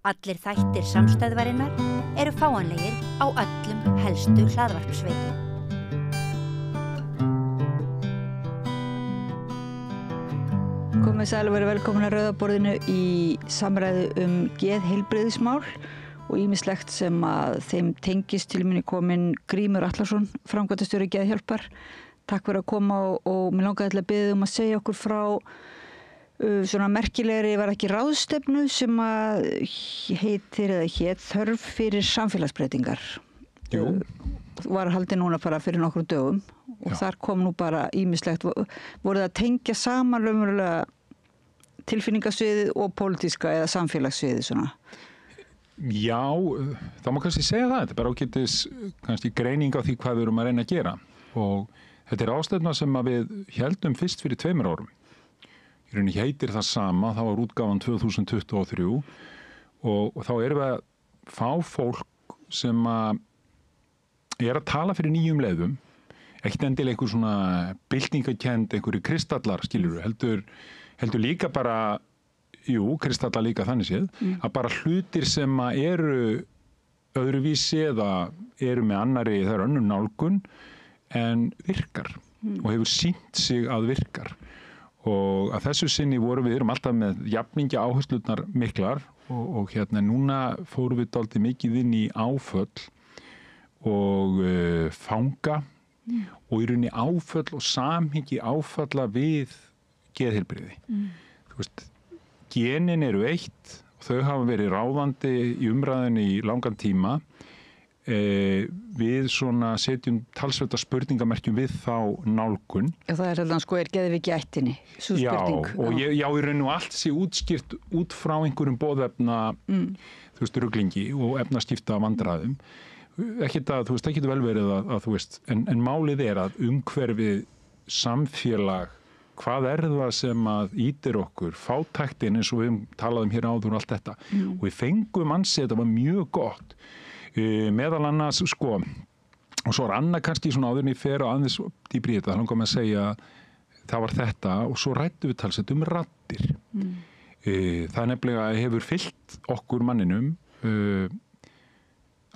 Allir þættir samstæðvarinnar eru fáanlegir á öllum helstu hlaðvarpsveitum. Komið sæl og verið velkomin að Rauða borðinu í samræðu geðheilbrigðismál og ýmislegt sem að þeim tengist. Til minni kominn Grímur Atlason, framkvæmdastjóri Geðhjálpar. Takk fyrir að koma og mér langaði til að biðja að segja okkur frá svona merkilegri, var ekki ráðstefnu sem að hét þörf fyrir samfélagsbreytingar. Jú. Var haldið núna bara fyrir nokkrum dögum og þar kom nú bara ýmislegt. Voru það að tengja saman raunverulega tilfinningasviðið og pólitíska eða samfélagssviðið svona? Já, það má kannski segja það. Þetta er bara ágætis kannski greining á því hvað við erum að reyna að gera. Og þetta er ráðstefna sem að við héldum fyrst fyrir 2 árum. Í rauninni heitir það sama, það var útgáfan 2023 og þá erum við að fá fólk sem að er að tala fyrir nýjum leiðum, ekkert endilega einhver svona byltingakend, einhverju kristallar, skilurðu, heldur líka bara, kristallar líka þannig séð, að bara hlutir sem að eru öðruvísi eða eru með annari, það er önnur nálgun en virkar og hefur sýnt sig að virkar. Og að þessu sinni við erum alltaf með jafningja áherslurnar miklar og hérna núna fórum við dálítið mikið inn í áföll og fanga og í rauninni áföll og samhengi áfalla við geðheilbrigði. Þú veist, genin eru eitt og þau hafa verið ráðandi í umræðinni í langan tíma. Við svona setjum talsverða spurningamerkjum við þá nálgun. Já, það er er geðveiki í ættinni, sú spurning. Já, og í raun og allt sé útskýrt út frá einhverjum boðefna, þú veist, ruglingi og efnaskipta vandræðum. Ekkert að, þú veist, það getur vel verið að þú veist, en málið er að umhverfið samfélag, hvað er það sem að ýtir okkur, fátæktin eins og við talaðum hér áður og allt þetta. Og við fengum ansið, þetta var mjög gott. Meðal annars, og svo er annað kannski svona áður en ég fer á aðeins dýpri í þetta, þá langar mig að segja það var þetta og svo ræddum við talsett raddir. Það nefnilega hefur fylgt okkur manninum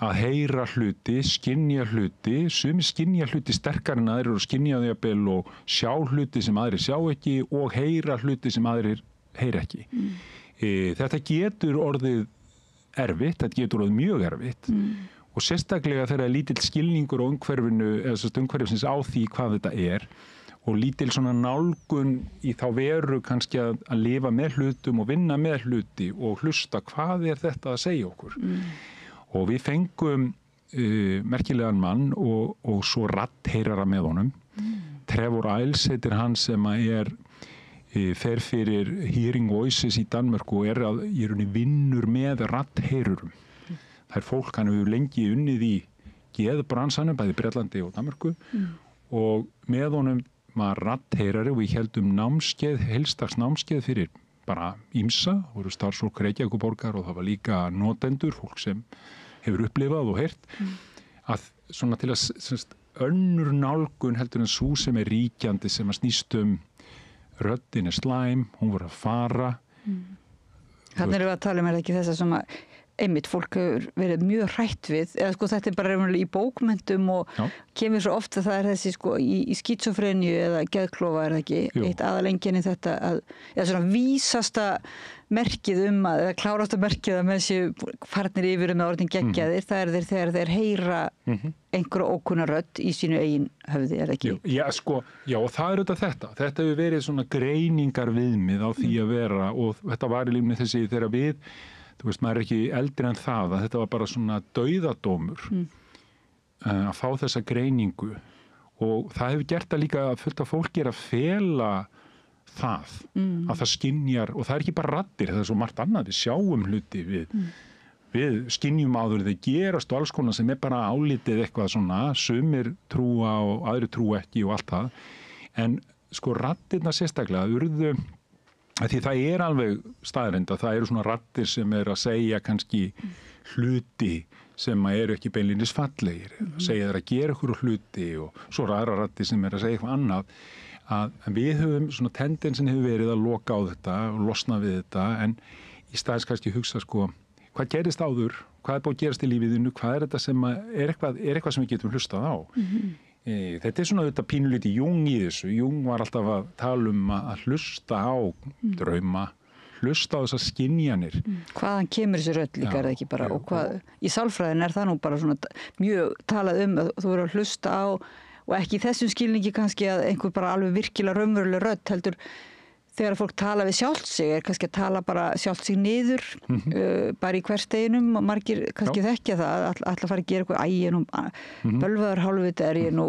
að heyra hluti, skynja hluti, sumir skynja hluti sterkar en aðrir og skynja þau jafnvel og sjá hluti sem aðrir sjá ekki og heyra hluti sem aðrir heyra ekki. Þetta getur orðið erfitt, þetta getur orðið mjög erfitt og sérstaklega þegar er lítill skilningur á umhverfinu, eða umhverfisins á því hvað þetta er og lítill svona nálgun í þá veru kannski að lifa með hlutum og vinna með hluti og hlusta hvað er þetta að segja okkur. Og við fengum merkilegan mann og svo raddheyrara með honum. Trevor Iles heitir hann sem að fer fyrir Hearing Voices í Danmörku og er að í rauninni vinnur með raddheyrurum. Það er fólk, hann hefur lengi unnið í geðbransanum, bæði Bretlandi og Danmörku og með honum var raddheyrari og við héldum námskeið, heilstags námskeið fyrir bara ýmsa, voru starfsfólk Reykjavíkurborgar og það var líka notendur, fólk sem hefur upplifað og heyrt, að svona til að önnur nálgun heldur en sú sem er ríkjandi sem að snýst röddin er slæm, hún voru að fara. Þannig erum við að tala ekki þessa sem að einmitt fólk hefur verið mjög hrætt við, eða þetta er bara í bókmenntum og kemur svo oft að það er þessi í skítsofreníu eða geðklofa er það ekki eitt aðalenginni þetta eða svona vísasta merkið eða klárasta merkið að með séu farnir yfir með orðin geggjaðir, það er þegar þeir heyra einhverja ókunna rödd í sínu eigin höfði, er það ekki? Já, og það er þetta. Þetta hefur verið svona greiningar viðmið á því að vera og þetta var í lífni þessi þegar við, þú veist, maður er ekki eldri en það, að þetta var bara svona dauðadómur að fá þessa greiningu og það hefur gert að líka fullt af fólki að fela það, að það skynjar og það er ekki bara raddir, það er svo margt annað við sjáum hluti, við skynjum áður þeir gerast og alls konar sem er bara álitið eitthvað svona sumir trúa og aðri trúa ekki og allt það, en raddirna sérstaklega urðu því það er alveg staðreynd að það eru svona raddir sem er að segja kannski hluti sem eru ekki beinlínis fallegir, segja þeir að gera ykkur hluti og svo aðra raddir sem er að segja eitthvað annað, að við höfum svona tendensin hefur verið að loka á þetta og losna við þetta, en í staðis kannski hugsa hvað gerist áður, hvað búið að gerast í lífiðinu, hvað þetta sem er eitthvað sem við getum hlustað á. Þetta svona þetta pínulítið Jung í þessu. Jung var alltaf að tala að hlusta á drauma, hlusta á þessar skynjanir. Hvaðan kemur þessi rödd líka er það ekki bara, og hvað, í sálfræðin er það nú bara svona mjög talað að þú verður að hlusta á, og ekki í þessum skilningi kannski að einhver bara alveg virkilega raunveruleg rödd, heldur þegar fólk tala við sjálft sig, kannski að tala bara sjálft sig niður, bara í hversteginum, og margir kannski þekkja það, ætla að fara að gera eitthvað, bölvaður hálfvita er ég nú,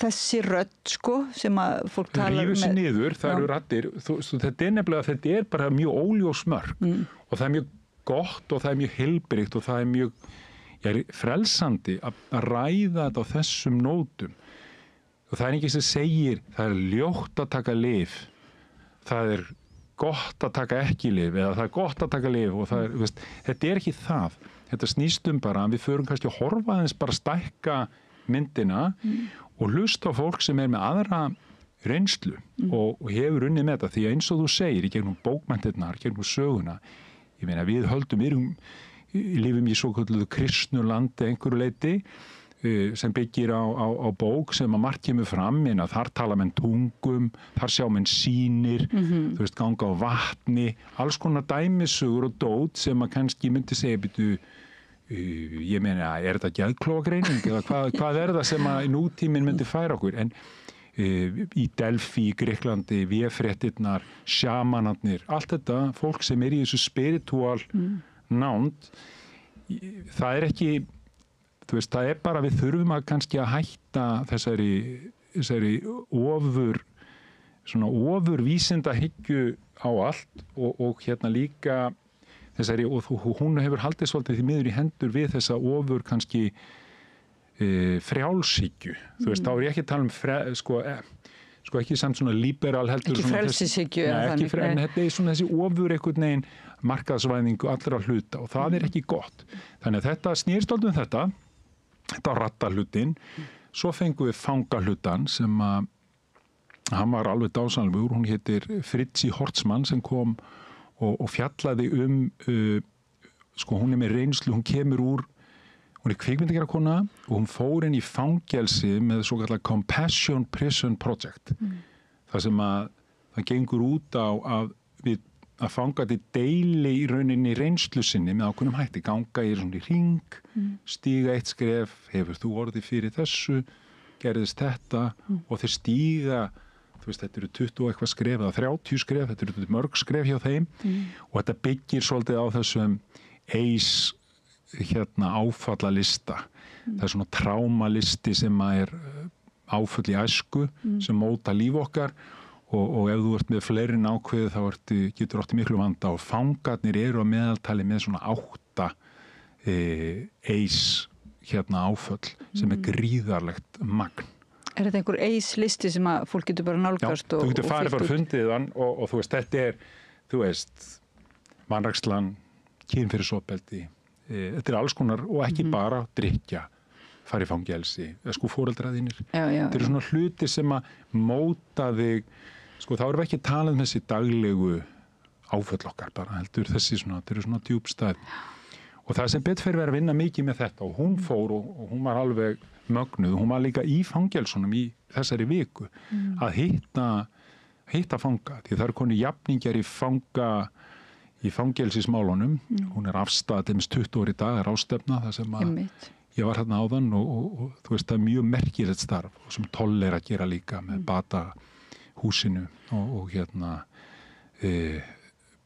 þessi rödd, sko, sem að fólk tala rífur sig niður, það eru raddir, þetta er nefnilega, þetta er bara mjög óljós mörk, og það er mjög gott, og það er mjög heilbrigt, og það er mjög frelsandi að ræða þetta á þessum nótum. Og það er ekki sem segir, það er ljótt að taka lyf, það er gott að taka ekki lyf, eða það er gott að taka lyf, og það er, veist, þetta er ekki það. Þetta snýst bara að við förum kannski að horfa aðeins bara stækka myndina og hlusta á fólk sem er með aðra reynslu og hefur unnið með þetta, því að eins og þú segir í gegnum bókmenntirnar, gegnum söguna, ég meina við lifum í svokölluðu kristnu landi einhverju leyti sem byggir á bók sem að margt kemur fram, en að þar tala menn tungum, þar sjá menn sýnir, þú veist, ganga á vatni, alls konar dæmisugur og dót sem að kannski myndi segja, ég meina, er þetta geðklófagreining eða hvað er það sem að nútíminn myndi færa okkur, en í Delphi, í Gríklandi, véfréttirnar, sjamanarnir, allt þetta, fólk sem er í þessu spiritual nánd, það er ekki, þú veist, það er bara, við þurfum að kannski að hætta þessari ofur vísindahyggju á allt og hérna líka þessari, og hún hefur haldið svolítið því miður í hendur við þessa ofur kannski frjálshyggju, þú veist, þá er ég ekki að tala um sko ekki samt svona liberal heldur ekki frelsishyggju en þetta er svona þessi ofur einhvern veginn markaðsvæðingu allra hluta og það er ekki gott, þannig að þetta snýrst alltaf þetta rattahlutin, svo fengum við fangahlutan sem að hann var alveg dásamlegur, hún heitir Fritzi Horstmann sem kom og fjallaði sko hún er með reynslu, hún er kvikmyndagerðarkona og hún fór inn í fangelsi með svo kallar Compassion Prison Project. Það sem að það gengur út á að fangandi deili í rauninni reynslu sinni með ákveðnum hætti, ganga í svona hring, stíga eitt skref, hefur þú orðið fyrir þessu, gerðist þetta og þeir stíga, þú veist, þetta eru 20 og eitthvað skref eða 30 skref, þetta eru mörg skref hjá þeim og þetta byggir svolítið á þessum áfallalista. Það er svona trámalisti sem er áföll í æsku sem móta líf okkar og ef þú ert með fleiri en ákveðið þá getur átti miklu vanda og fangarnir eru að meðaltali með svona 8 áföll sem er gríðarlegt magn. Er þetta einhver listi sem að fólk getur bara nálgast? Já, þú getur farið bara fundið hann og þú veist, þetta er, þú veist, vanrækslan, kynferðisofbeldi, þetta er alls konar og ekki bara drykkja, fara í fangelsi, sko foreldraðinir. Þetta eru svona hluti sem að móta þig, sko þá erum við ekki að tala um þessi daglegu áföll okkar bara, heldur þessi svona, þetta eru svona djúpstæð. Og það sem betur fyrir verið að vinna mikið með þetta og hún fór og hún var alveg mögnuð, hún var líka í fangelsunum í þessari viku að hitta fanga, því það eru konu jafningjar í fangelsismálunum, hún er afstæð til 20 ári í dag, er ástefna það sem að ég var hérna áðan og þú veist það er mjög merkilegt starf og sem Toll er að gera líka með Bata-húsinu og hérna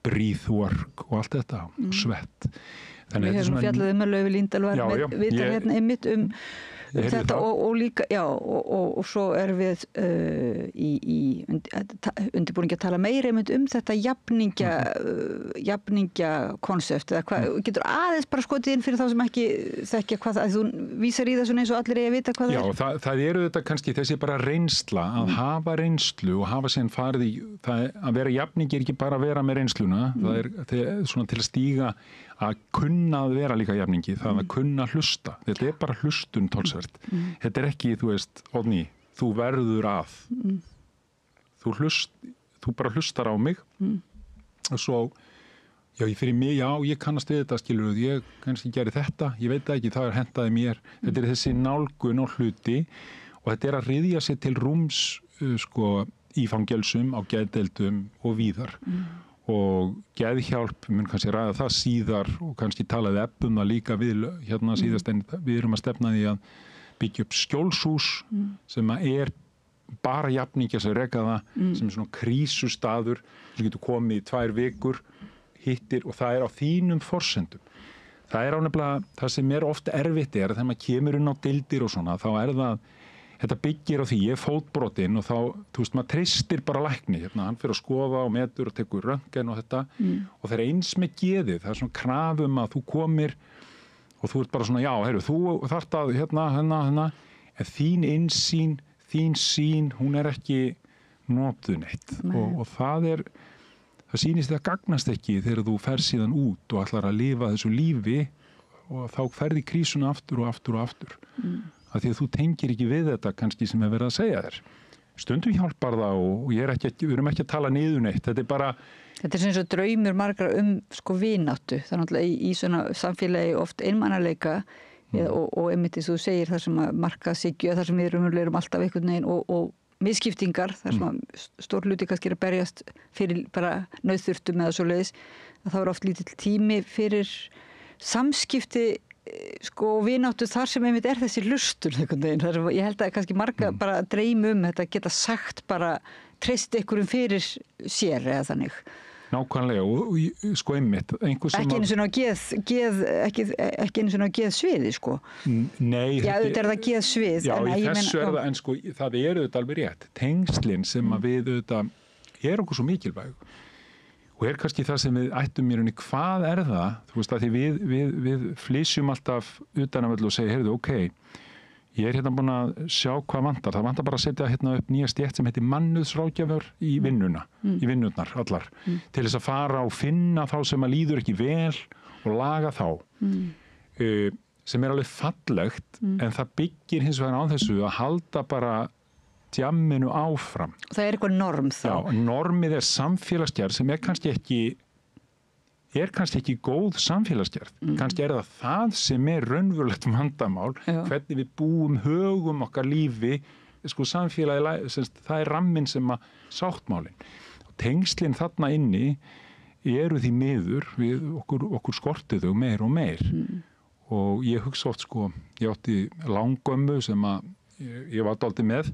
breathwork og allt þetta, svett. Við höfum fjallað að Laufey Líndal var með vitar hérna einmitt þetta og líka, já, og svo erum við undirbúningi að tala meira þetta jafningja konsept, eða hvað, getur aðeins bara skotið inn fyrir þá sem ekki þekkja hvað það, þú vísar í þessu eins og allir eigi að vita hvað það er? Já, það eru þetta kannski þessi bara reynsla, að hafa reynslu og hafa síðan farið í, að vera jafningi er ekki bara að vera með reynsluna, það er svona til að stíga að kunna að vera líka jafningi, það að kunna hlusta. Þetta er bara hlustun tólsvert. Þetta er ekki, þú veist, Oddný, þú verður að. Þú bara hlustar á mig og svo, Já, fyrir mig, já, ég kannast við þetta, skilur, ég kannski geri þetta, ég veit það ekki, það hentaði mér. Þetta þessi nálgun og hluti og þetta að ryðja sér til rúms, sko, í fangelsum, á geðdeildum og víðar. Og geðhjálp, mun kannski ræða það síðar og kannski talaði það líka við hérna síðast en við erum að stefna því að byggja upp skjólshús sem er bara jafningja sem reka það sem svona krísustaður sem getur komið í 2 vikur hittir og það á þínum forsendum. Það á nefnilega, það sem oft erfitt þegar maður kemur inn á deildir og svona, þá það þetta byggir á því, ég fótbrotinn og þá, þú veist, maður treystir bara lækni, hérna, hann fyrir að skoða og metur og tekur röntgen og þetta og það eins með geðið, það svona krafum að þú komir og þú ert bara svona, já, heyrðu, þú þarft að, hérna, en þín innsýn, þín sýn, hún ekki notuð neitt og það sýnist það gagnast ekki þegar þú fer síðan út og ætlar að lifa þessu lífi og þá ferði krísuna aftur og aftur og aftur. Af því að þú tengir ekki við þetta kannski sem verið að segja þér. Stundum hjálpar það og við erum ekki að tala niður neitt. Þetta bara... Þetta sem svo draumur margra sko vináttu. Það náttúrulega í svona samfélagi oft einmannaleika og einmitt eins og þú segir þar sem að markaðshyggju, þar sem við erum alltaf einhvern veginn og misskiptingar, þar sem að stór hluti kannski að berjast fyrir bara nauðþurftum eða svoleiðis, að það oft lítill tími fyrir samskipti sko vináttu þar sem einmitt þessi hlustun einhvern veginn. Ég held að kannski marga bara dreymi þetta geta sagt bara treyst einhverjum fyrir sér eða þannig. Nákvæmlega og sko einmitt ekki einu sinni á geðsviði sko. Nei. Já, þetta það geðsvið. Já, í þessu það en sko það þetta alveg rétt. Tengslin sem að við þetta okkur svo mikilvæg. Og kannski það sem við ættum mér unni, hvað það? Þú veist að því við flysjum alltaf utan af öllu og segja, heyrðu, ok, ég hérna búin að sjá hvað vantar. Það vantar bara að setja hérna upp nýja stétt sem heitir mannauðsráðgjafar í í vinnurnar allar, til þess að fara og finna þá sem að líður ekki vel og laga þá. Sem alveg fallegt, en það byggir hins vegar á þessu að halda bara djamminu áfram. Það eitthvað norm þá. Já, normið samfélagsgerð sem kannski ekki góð samfélagsgerð. Kannski það sem raunverulegt vandamál, hvernig við búum högum okkar lífi, sko samfélagi, það ramminn sem að sáttmálin. Og tengslin þarna inni eru því miður, við okkur skortið þau meir og meir. Og ég hugsa oft, sko, ég átti langömmu sem að ég var dálítið með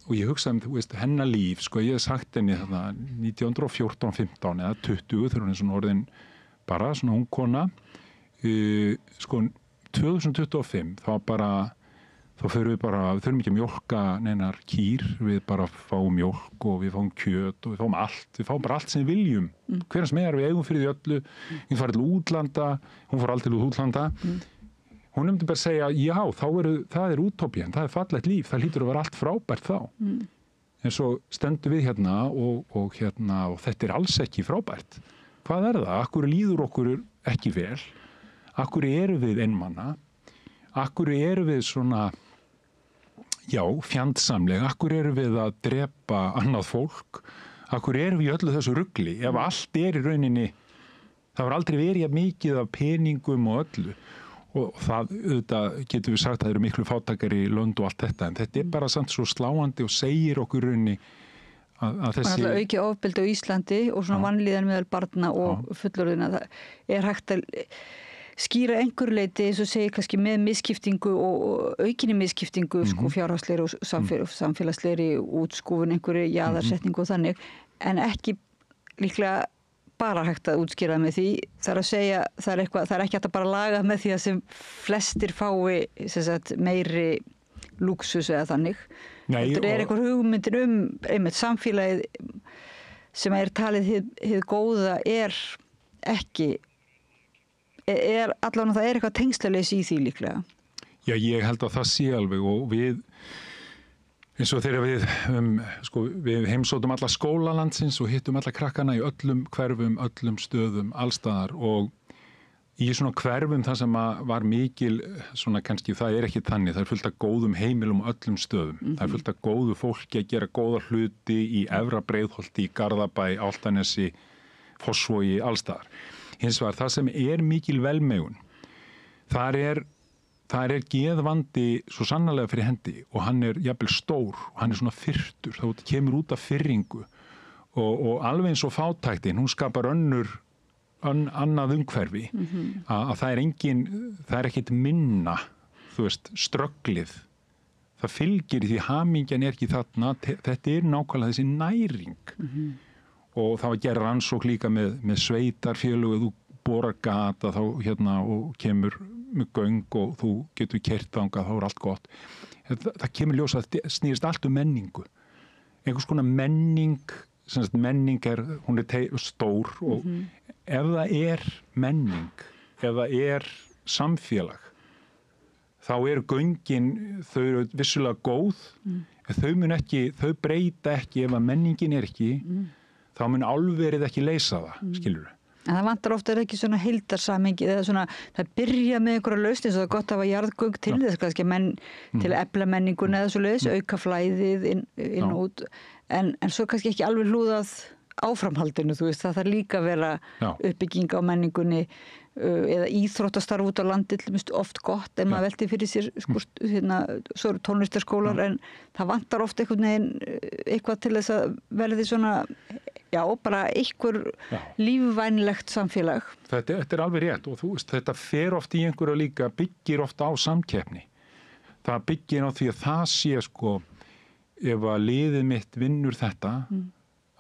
og ég hugsaði þú veist, hennar líf, sko, ég hef sagt henni þarna 1914-15 eða 20 þegar hún svona orðin bara svona ung kona sko 2025 þá förum við þurfum ekki að mjólka neinar kýr, við bara fáum mjólk og við fáum kjöt og við fáum bara allt sem við viljum hvernig sem við eigum fyrir því öllu við farið til útlanda, hún fór aldrei til útlanda hún myndi bara segja, já, það útópían, það fallegt líf, það hlýtur að vera allt frábært þá. En svo stöndum við hérna og þetta alls ekki frábært. Hvað það? Akkur líður okkur ekki vel? Akkur eru við einmana? Akkur eru við svona, já, fjandsamleg? Akkur eru við að drepa annað fólk? Akkur eru við í öllu þessu rugli? Ef allt í rauninni, það var aldrei verið mikið af peningum og öllu. Og það, auðvitað, getum við sagt að það eru miklu fátækari í lönd og allt þetta, en þetta bara samt svo sláandi og segir okkur raunni að þessi... Það aukið ofbeldi á Íslandi og svona vanlíðan meðal barna og fullorðina. Það hægt að skýra einhverju leyti, eins og segir kannski með misskiptingu og aukinni misskiptingu, sko, fjárhagslegri og samfélagslegri útskúfun, einhverju jaðarsetningu og þannig, en ekki líklega bara hægt að útskýra með því að segja, það er ekki hægt að bara laga með því að sem flestir fái meiri lúksus eða þannig. Þetta eitthvað hugmyndir einmitt samfélagið sem talið hið góða ekki allavega það eitthvað tengslaleysi í því líklega. Já, ég held að það sé alveg og við eins og þegar við heimsóttum alla skóla landsins og hittum alla krakkana í öllum hverfum, öllum stöðum, allstaðar og í svona hverfum það sem var mikil, svona kannski það ekki þannig, það fullt af góðum heimilum á öllum stöðum. Það fullt af góðu fólki að gera góða hluti í Efra Breiðholti, í Garðabæ, Álftanesi, Fossvogi, allstaðar. Hins vegar það sem mikil velmegun, þar er geðvandi svo sannarlega fyrir hendi og hann jafnvel stór og hann svona fyrtur, þá kemur út af fyrringu og alveg eins og fátæktin, hún skapar annað umhverfi að það er ekkit minna, þú veist, strögglið. Það fylgir því hamingjan ekki þarna, þetta nákvæmlega þessi næring. Og það var gerð rannsókn líka með sveitarfélög, þú borar gata þá og kemur með göng og þú getur keyrt þangað, þá allt gott. Það kemur ljós að það snýrist allt menningu. Einhvers konar menning, menning hún stór og ef það menning, ef það samfélag, þá göngin, þau eru vissulega góð, en þau breyta ekki ef að menningin ekki, þá mun álverið ekki leysa það, skilurðu. En það vantar ofta ekki svona heildarsamhengi eða svona, það byrja með einhverja lausn eins og það gott að hafa jarðgöng til þess kannski til að efla menninguna eða svo leiðis, auka flæðið inn og út, en svo kannski ekki alveg hlúðað áframhaldinu, þú veist, það þarf líka að vera uppbygging á menningunni eða íþróttastarf út á landi oft gott en maður velti fyrir sér svo eru tónlistarskólar en það vantar oft eitthvað til þess að verði svona bara einhver lífvænlegt samfélag. Þetta alveg rétt og þú veist, þetta fer oft í einhverju líka, byggir oft á samkeppni. Það byggir á því að það sé ef að liðið mitt vinnur þetta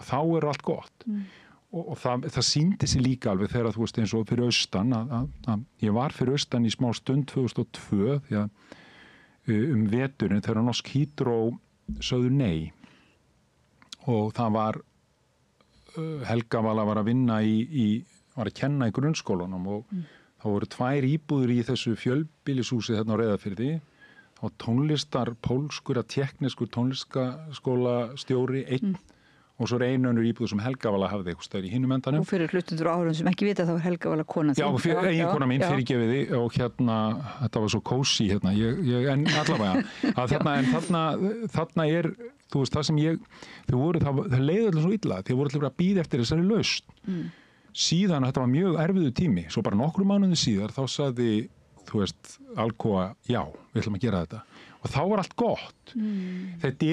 þá allt gott. Og það sýndi sig líka alveg þegar þú veist eins og fyrir austan að ég var fyrir austan í smá stund 2002 því að veturinn þegar Norsk Hydro sögðu nei og það var Helga var að vinna var að kenna í grunnskólanum og þá voru 2 íbúðir í þessu fjölbýlishúsi þarna á Reyðarfirði og pólskur að tékkneskur tónlistarskólastjóri einn og svo önnur íbúð sem Helga hafði eitthvað stær í hinum endanum. Og fyrir hlustendur á árum sem ekki vita þá var Helga kona þín. Já, eiginkona mín fyrirgefiði og þetta var svo kósí en allavega þarna þú veist það sem það leiði allir svo illa, þeir voru allir að bíða eftir þessari lausn. Síðan þetta var mjög erfiður tími, svo bara nokkrum mánuðum síðar þá sagði, þú veist, Alcoa, já, við ætlum að gera þetta. Og þá var allt gott. Þetta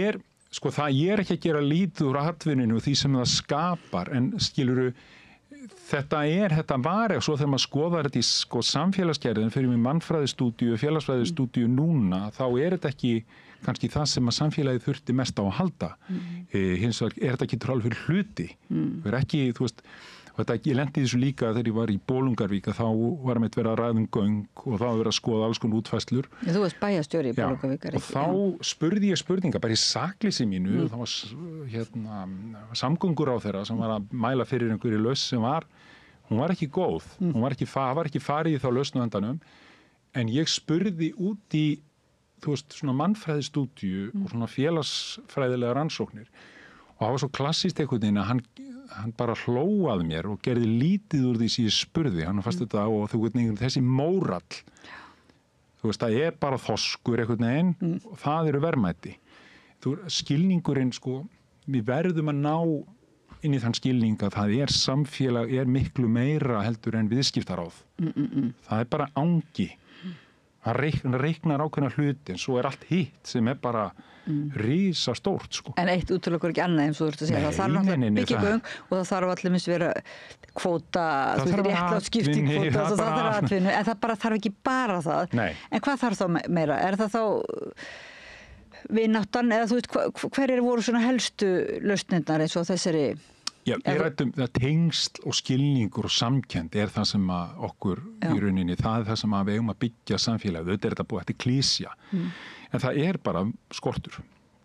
ég ekki að gera lítið úr atvinninu og því sem það skapar, en skiluru, þetta var svo þegar maður skoðar þetta í samfélagsgerðin fyrir mig mannfræðistúdíu, félagsfræðistúdíu núna, þá þetta ekki kannski það sem að samfélagið þurfti mest á að halda. Hins vegar þetta ekki trál fyrir hluti. Ekki, þú veist, ég lendi þessu líka þegar ég var í Bolungarvík þá var að vera að ræða göng og þá var að skoða alls konar útfærslur. Þú varst bæjarstjóri í Bolungarvík. Og þá spurði ég spurninga bara í sakleysi mínu, þá var samgöngur á þeirra sem var að mæla fyrir einhverju lausn sem hún var ekki góð, var ekki farið í þá lausn á endanum, en ég spurði út í, þú veist, svona mannfræðistúdíu og svona félagsfræðilega rannsóknir og það var svo klassískt einhvern veginn að hann bara hlóað mér og gerði lítið úr því sem ég spurði, hann fannst þetta og þú veist, þessi mórall, þú veist, það bara þoskur einhvern veginn og það eru verðmæti. Skilningurinn, við verðum að ná inn í þann skilning að það samfélag miklu meira heldur en viðskiptaráð. Það bara angi. Það reiknar ákveðna hluti en svo allt hitt sem bara risastórt. En eitt útilokur ekki annað eins og þú ert að segja. Það þarf náttúrulega byggingum og það þarf allir minnst vera kvóta, réttlátt skipting kvóta, það þarf atvinnu, en það þarf ekki bara það. Nei. En hvað þarf þá meira? Það þá vináttan eða þú veist, hverjir voru svona helstu lausnirnar eins og þessari? Já, ég rættum að tengsl og skilningur og samkennd það sem að okkur í rauninni, það sem að við eigum að byggja samfélagið, þetta búið eftir klísja. En það bara skortur.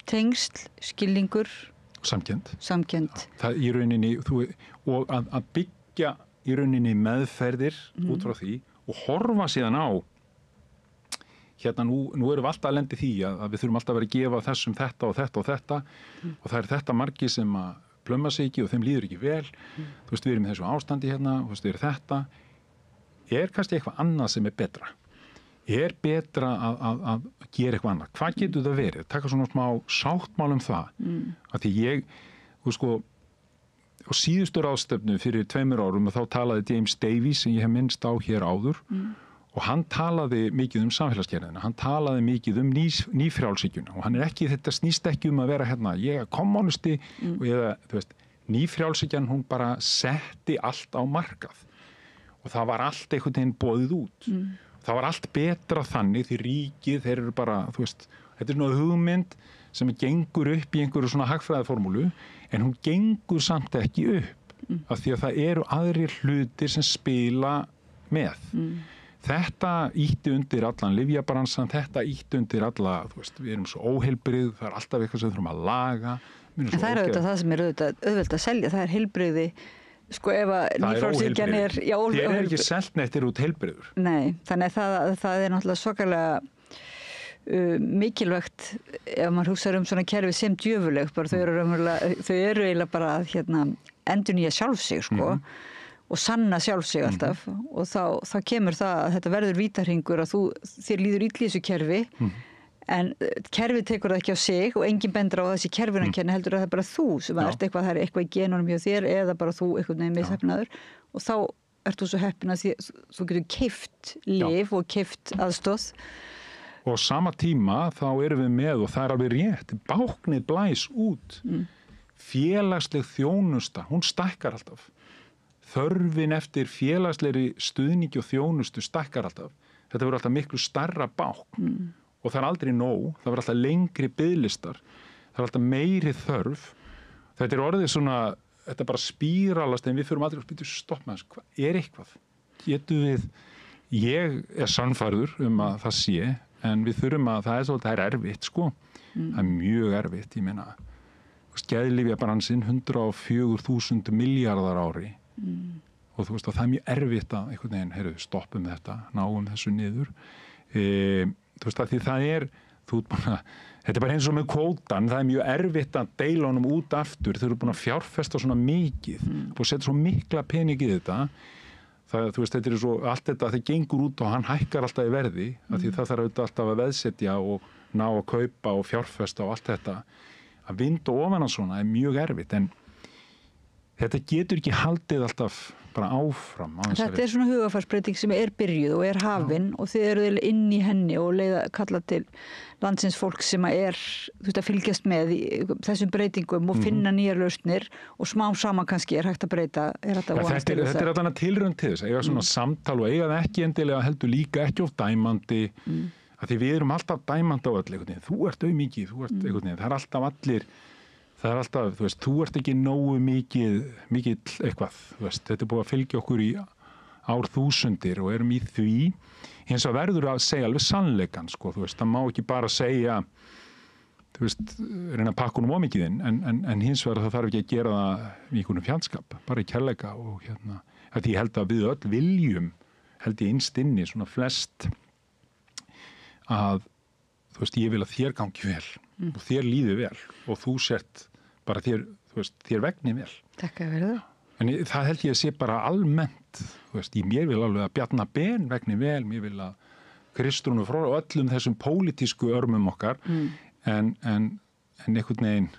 Tengsl, skilningur, samkennd. Það í rauninni, og að byggja í rauninni meðferðir út frá því og horfa síðan á nú erum við alltaf að lendi því að við þurfum alltaf að vera að gefa þessum þetta og þetta og þetta og það þetta margir sem að plömma sig ekki og þeim líður ekki vel þú veist, við erum í þessu ástandi þú veist, við erum þetta kannski eitthvað annað sem betra betra að gera eitthvað annað hvað getur það verið, taka svona smá sáttmál það að því á síðustu ráðstefnu fyrir 2 árum og þá talaði James Davies sem ég hef minnst á hér áður og hann talaði mikið samfélagsgerðina, hann talaði mikið nýfrjálshyggjuna og hann ekki, þetta snýst ekki að vera hérna, ég er kommunisti og þú veist, nýfrjálshyggjan hún bara setti allt á markað og það var allt einhvern veginn boðið út. Það var allt betra þannig því ríkið, þeir eru bara, þú veist, þetta er svona hugmynd sem gengur upp í einhverju svona hagfræðiformúlu en hún gengur samt ekki upp af því að það eru aðrir hlutir sem spila með. Þetta ýtti undir allan lyfjabransan, þetta ýtti undir alla, þú veist, við erum svo óheilbrigð, það er alltaf eitthvað sem þurfum að laga. En það er auðvitað það sem er auðvitað að selja, það er heilbrigði, sko ef að nýfrjálshyggjan er... Þér er ekki selt neitt út heilbrigður. Nei, þannig að það er náttúrulega svakalega mikilvægt ef maður hugsar svona kerfi sem djöfulegt, bara þau eru eiginlega bara að endurnýja sjálf sig, sko. Og sanna sjálf sig alltaf og þá kemur það að þetta verður vítahringur að þér líður illa í þessu kerfi en kerfið tekur það ekki á sig og enginn bendur á þessi kerfinu kenni heldur að það er bara þú sem ert eitthvað, það er eitthvað í genunum hjá þér eða bara þú einhvern veginn mishefnaður og þá ert þú svo heppin að þú getur keypt lyf og keypt aðstoð. Og sama tíma þá erum við með og það er alveg rétt, báknið blæs út. Félagsleg þjónusta, hún stækkar alltaf. Þörfin eftir félagslegri stuðningi og þjónustu stækkar alltaf. Þetta verður alltaf miklu stærra bákn og það er aldrei nóg, það verður alltaf lengri biðlistar, það er alltaf meiri þörf. Þetta er orðið svona, þetta bara spíralast en við förum aldrei að spyrja stopp með þessu, hvað er eitthvað? Getum við, ég er sannfærður að það sé, en við þurfum að, það er erfitt, sko. Það er mjög erfitt, ég meina, geðlyfjabransinn 104.000 milljarðar ári og þú veist að það er mjög erfitt að einhvern veginn, stoppum þetta, náum þessu niður. Þú veist að því það er, þetta er bara eins og með kvótan, það er mjög erfitt að deila honum út aftur, þau eru búin að fjárfesta svona mikið, búin að setja svo mikla pening í þetta, það, þú veist, þetta er svo, allt þetta, það gengur út og hann hækkar alltaf í verði, af því það þarf alltaf að veðsetja og ná að kaupa og fjárfesta og allt þetta, að vinda ofan að svona er mjög erfitt, en þetta getur ekki haldið alltaf bara áfram. Þetta er svona hugafarsbreyting sem er byrjuð og er hafin og þið eru inn í henni og kalla til landsins fólk sem er að fylgjast með í þessum breytingum og finna nýjar lausnir og smá saman kannski er hægt að breyta. Þetta er allan að tilraun til þess, eiga svona samtal og eiga það ekki endilega heldur líka ekki of dæmandi, að því við erum alltaf dæmandi á öll, þú ert auðmikið, þú ert einhvern veginn, það er alltaf allir. Það er alltaf, þú veist, þú ert ekki nógu mikill eitthvað, þú veist, þetta er búið að fylgja okkur í árþúsundir og erum í því, hins að verður að segja alveg sannleikan, sko, þú veist, það má ekki bara segja, þú veist, reyna að pakka honum ómikið inn, en hins vegar það þarf ekki að gera það í einhvern fjandskap, bara í kærleika og að ég held að við öll viljum, held ég innst inni, svona flest að, þú veist, ég vil að þér gangi vel og þér líði vel og þú sért bara þér, þú veist, þér vegni vel. Takk að verða. En það held ég að sé bara almennt, þú veist, mér vil alveg að Bjarna Ben vegni vel, mér vil að Kristrúnu frá og öllum þessum pólitísku örmum okkar, en einhvern veginn,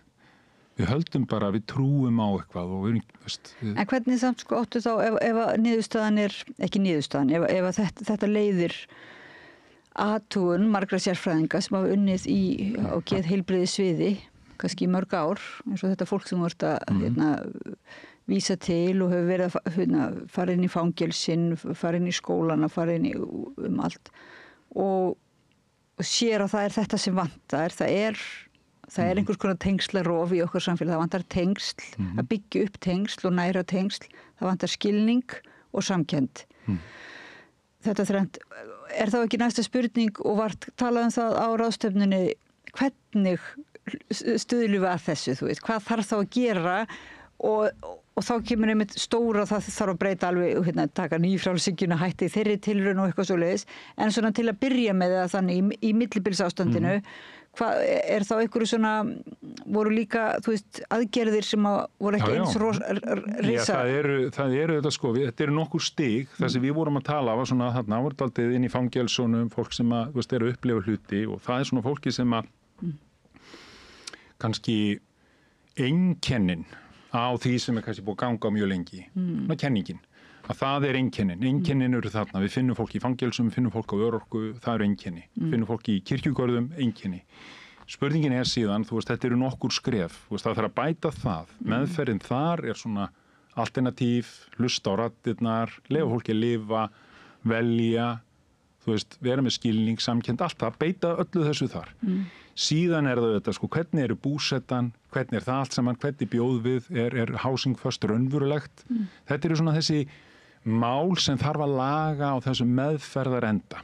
við höldum bara, við trúum á eitthvað og við, veist. En hvernig samt sko áttu þá, ef að niðurstaðan er, ekki niðurstaðan, ef að þetta leiðir athugun margra sérfræðinga sem hafa unnið á geðheilbrigði sviði, kannski í mörg ár, eins og þetta fólk sem voru að vísa til og hefur verið að fara inn í fangelsinn, fara inn í skólana, fara inn í allt og sér að það er þetta sem vantar, það er einhvers konar tengslarof í okkar samfélag, það vantar tengsl, að byggja upp tengsl og næra tengsl, það vantar skilning og samkennd. Þetta þrennt, er þá ekki næsta spurning og vart talað það á ráðstefnunni, hvernig stuðlum við að þessu, þú veist, hvað þarf þá að gera og þá kemur einmitt stóra, það þarf að breyta alveg, taka nýfrjálshyggjuna, hætti þeirri tilraun og eitthvað svoleiðis, en svona til að byrja með það þannig í millibilsástandinu, hvað er þá einhverju svona, voru líka, þú veist, aðgerðir sem voru ekki eins risa? Já, það eru þetta sko, þetta eru nokkur stig, það sem við vorum að tala var svona þarna, voru daldið inn í fangelsónum, fólk sem að, þú veist, eru að upplifa hluti og það er svona fólki sem að kannski einkennin á því sem kannski búið að ganga mjög lengi. Kenningin. Að það einkennin. Einkennin eru þarna. Við finnum fólk í fangelsum, við finnum fólk á örorku, það eru einkenni. Við finnum fólk í kirkjugörðum, einkenni. Spurningin síðan, þetta eru nokkur skref. Það þarf að bæta það. Meðferðin þar svona alternatív, hlusta á raddirnar, leyfa fólki að lifa, velja, vera með skilning, samkennd, allt það, beita öllu þessu þar. Síðan það þetta, hvernig eru búsettan, hvernig það allt saman, hvernig bjóð við, er housing first raunverulegt. Þetta eru svona þessi mál sem þarf að laga á þessu meðferðarenda.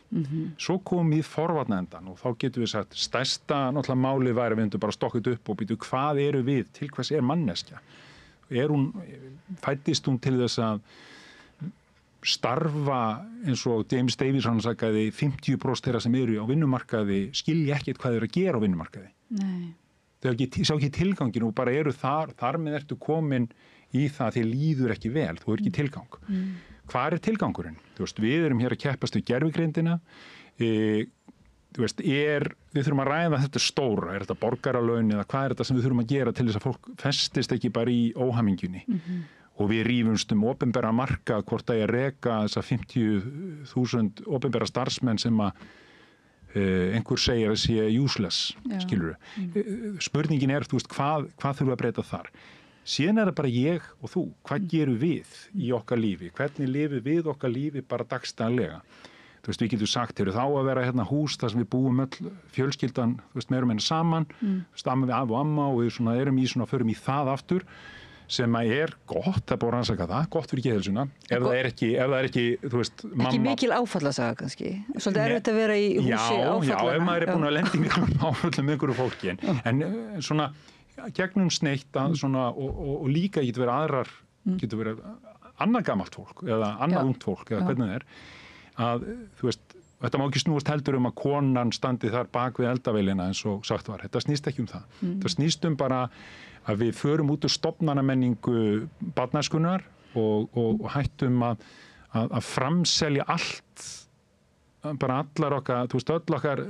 Svo komum við forvarnaendan og þá getum við sagt, stærsta náttúrulega málið væri að við bara stokkið upp og býtu hvað eru við, til hvers manneskja? Fæddist hún til þess að starfa eins og James Davies hann sagði 50% þeirra sem eru á vinnumarkaði skilja ekkert hvað þeir að gera á vinnumarkaði. Nei. Þau sjá ekki tilgangin og bara eru þar með ertu komin í það að þið líður ekki vel, þú ekki tilgang. Hvar tilgangurinn? Við erum hér að keppast við gervigreindina, við þurfum að ræða þetta stóra, þetta borgaralaun eða hvað þetta sem við þurfum að gera til þess að fólk festist ekki bara í óhamingjunni. Og við rífumst opinbera markað hvort að ég reka þessa 50.000 opinbera starfsmenn sem að einhver segir að sé useless, skilurðu. Spurningin hvað þurfum að breyta þar? Síðan það bara ég og þú, hvað gerum við í okkar lífi? Hvernig lifum við okkar lífi bara dagstæðanlega? Við getum sagt, þá að vera hérna hús þar sem við búum öll fjölskyldan, meira meina saman, amma við af og amma og við erum förum í það aftur, sem gott, það búið að rannsaka það, gott fyrir geðheilsuna, ef það er ekki, mamma... Ekki mikil áfallasaga kannski, svolítið erfitt að vera í húsi áfallana. Já, ef maður búin að lenda í miklum áfallum með einhverju fólki, en svona gegnum sneitt og líka getur verið aðrar, getur verið annað gamalt fólk, eða annað ungt fólk, eða hvernig það að, þetta má ekki snúast heldur að konan standi þar bak við eldavélina eins og sagt var, þetta snýst ekki það. Það snýst bara að við förum út úr stofnanamenningu barnæskunnar og hættum að framselja allt, bara allar okkar, öll okkar,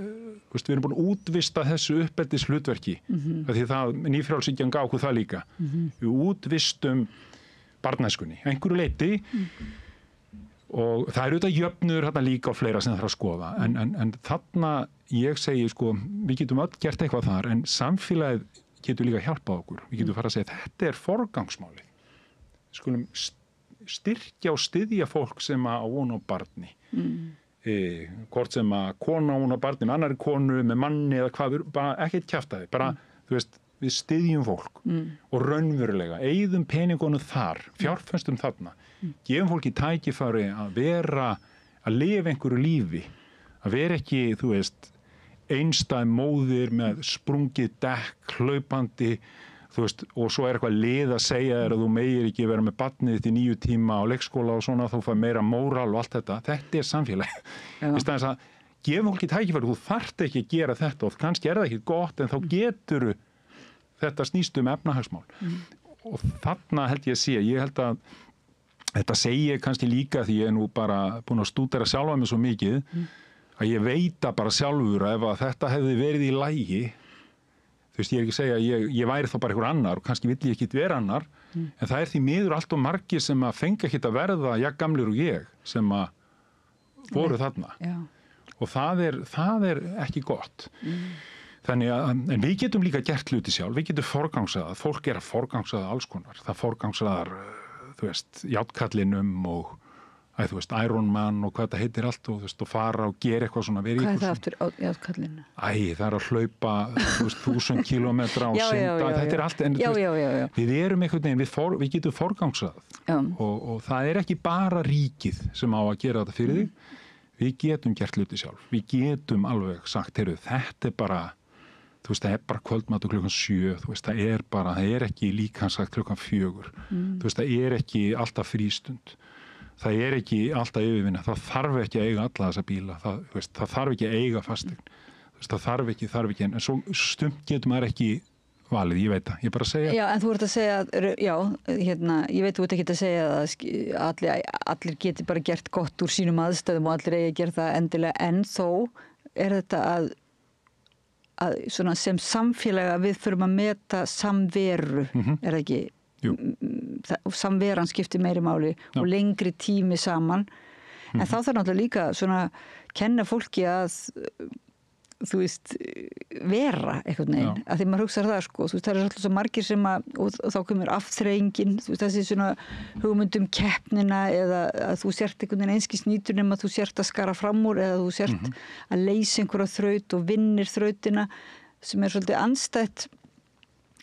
við erum búin að útvista þessu uppeldis hlutverki, því það, nýfrjálshyggjan gaf okkur það líka. Við útvistum barnæskunni, einhverju leyti, og það auðvitað jöfnur líka á fleira sem það þarf að skoða, en þarna ég segi, við getum öll gert eitthvað þar, en samfélagið getur líka hjálpað okkur. Við getum fara að segja að þetta er forgangsmálið. Við skulum styrkja og styðja fólk sem á von á barni. Hvort sem að kona á von á barni með annarri konu, með manni eða hvað, bara ekkert kjaftaði. Bara, við styðjum fólk og raunverulega, eyðum peningunum þar, fjárfestum þarna. Gefum fólki tækifæri að lifa einhverju lífi. Að vera ekki, einstæð móðir með sprungið dekk, hlaupandi, og svo eitthvað lið að segja þér að þú megir ekki vera með barnið þitt í 9 tíma á leikskóla og svona, þú fær meira móral og allt þetta. Þetta er samfélag. Í staðins að gefa fólki tækifæri, þú þarft ekki að gera þetta og kannski það ekki gott, en þá getur þetta snýst efnahagsmál. Og þarna held ég held að þetta segi kannski líka því ég nú bara búin að stúdera sjálfa mig svo mikið, að ég veita bara sjálfur að ef þetta hefði verið í lagi, ég er ekki að segja að ég væri þá bara einhver annar og kannski vill ég ekki vera annar, en það því miður allt og margir sem að fengi ekki að verða gamlir og ég sem að voru þarna. Og það er ekki gott. Þannig að, en við getum líka gert hluti sjálf, við getum forgangsaða, fólk að forgangsaða alls konar, það forgangsaðar, játkallinum og Iron Man og hvað þetta heitir allt og fara og gera eitthvað svona verið. Hvað það aftur á játskallinu? Það að hlaupa 1000 kilometra á synda, þetta allt, en við erum einhvern veginn, við getum forgangsað og það ekki bara ríkið sem á að gera þetta fyrir þig, við getum gert hluti sjálf, við getum alveg sagt, þetta bara, það bara kvöldmatur klukkan 7, það ekki líkansagt klukkan 4, það ekki alltaf frístund. Það ekki alltaf yfirvinna, það þarf ekki að eiga alla þessa bíla, það þarf ekki að eiga fasteign, það þarf ekki, en svo stumt getur maður ekki valið, ég veit það, ég bara að segja. Já, en þú ert að segja, ég veit þú ert ekki að segja að allir geti bara gert gott úr sínum aðstæðum og allir eigi að gera það endilega, en þó þetta að svona sem samfélag að við förum að meta samveru, það ekki? samveran skiptir meiri máli og lengri tími saman. En þá þarf náttúrulega líka svona kenna fólki að þú veist, vera einhvern veginn, að því maður hugsar það sko, þú veist, það alltaf svo margir sem og þá kemur afþreyingin, þú veist, þessi svona hugmyndum keppnina eða að þú sért einhvern veginn einskis nýtur nema að þú sért að skara fram úr eða þú sért að leysa einhverja þraut og vinnir þrautina sem svolítið andstætt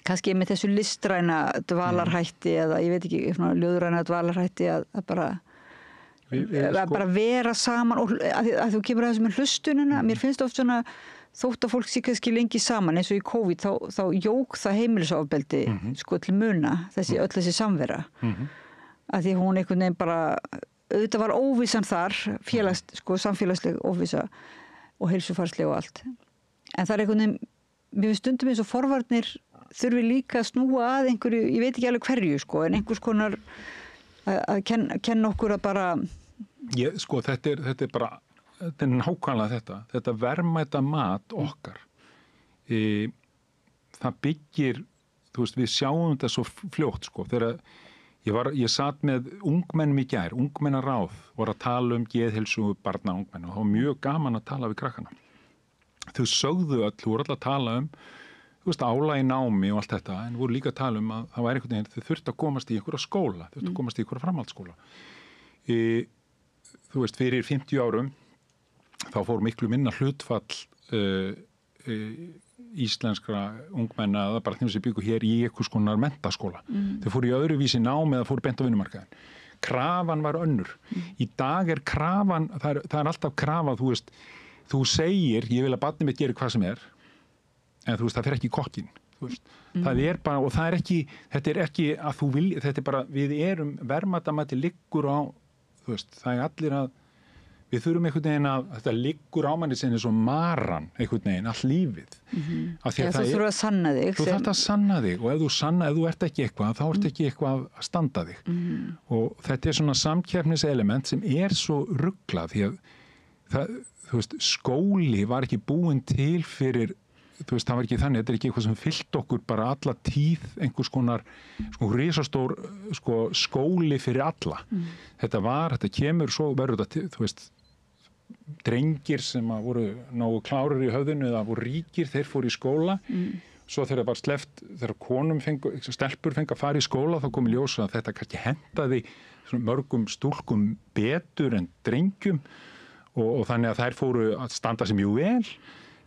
kannski með þessu listræna dvalarhætti eða ég veit ekki, svona ljóðræna dvalarhætti að bara bara vera saman og að þú kemur að þessu með hlustunina mér finnst oft svona þótt að fólk sé kannski lengi saman eins og í COVID þá jók það heimilisofbeldi sko til muna öll þessi samvera að því hún einhvern veginn bara auðvitað var óvissan þar samfélagsleg óvissa og heilsufarsleg og allt en það einhvern veginn mér finnst stundum eins og forvarnir þurfi líka að snúa að einhverju, ég veit ekki alveg hverju sko en einhvers konar að kenna okkur að bara þetta er bara þetta er nákvæmlega þetta verðmæta mat okkar það byggir þú veist við sjáum þetta svo fljótt sko þegar ég satt með ungmennum í gær ungmennaráð voru að tala geðheilsu barna ungmenna og það var mjög gaman að tala við krakkana þau sögðu voru öll að tala þú veist, álag í námi og allt þetta, en voru líka að tala að það væri einhvern veginn, þau þurftu að komast í einhverja skóla, þau þurftu að komast í einhverja framhaldsskóla. Þú veist, fyrir 50 árum, þá fór miklu minna hlutfall íslenskra ungmenna, eða bara þeim sem byggu hér í einhvers konar menntaskóla. Þau fóru í öðruvísi námi eða fóru beint á vinnumarkaðinn. Krafan var önnur. Í dag er krafan, það er alltaf krafa, þú veist, þú segir, ég vil að barnið mitt geri hvað sem en þú veist, það fer ekki í kokkinn, þú veist. Það er bara, og það er ekki, þetta er ekki að þú vilja, þetta er bara, við erum verðmætamæti liggur á, þú veist, það er allir að, við þurfum einhvern veginn að, þetta liggur á manni sinni svo maran, einhvern veginn, all lífið. Þú þurfum að sanna þig. Þú þarft að sanna þig og ef þú ert ekki eitthvað, þá ert ekki eitthvað að standa þig. Og þetta er svona samkeppniselement sem er svo ruglað, því að það, þú veist, skóli var ekki búinn til fyrir þú veist, það var ekki þannig, þetta er ekki eitthvað sem fyllt okkur bara alla tíð, einhvers konar risastór skóli fyrir alla. Þetta kemur svo verður þetta, þú veist, drengir sem voru nógu klárir í höfðinu eða voru ríkir, þeir fóru í skóla, svo þegar það var sleppt, þegar stelpur fengu að fara í skóla, þá kom í ljós að þetta kannski hentaði mörgum stúlkum betur en drengjum og þannig að þær fóru að standa sig mjög vel.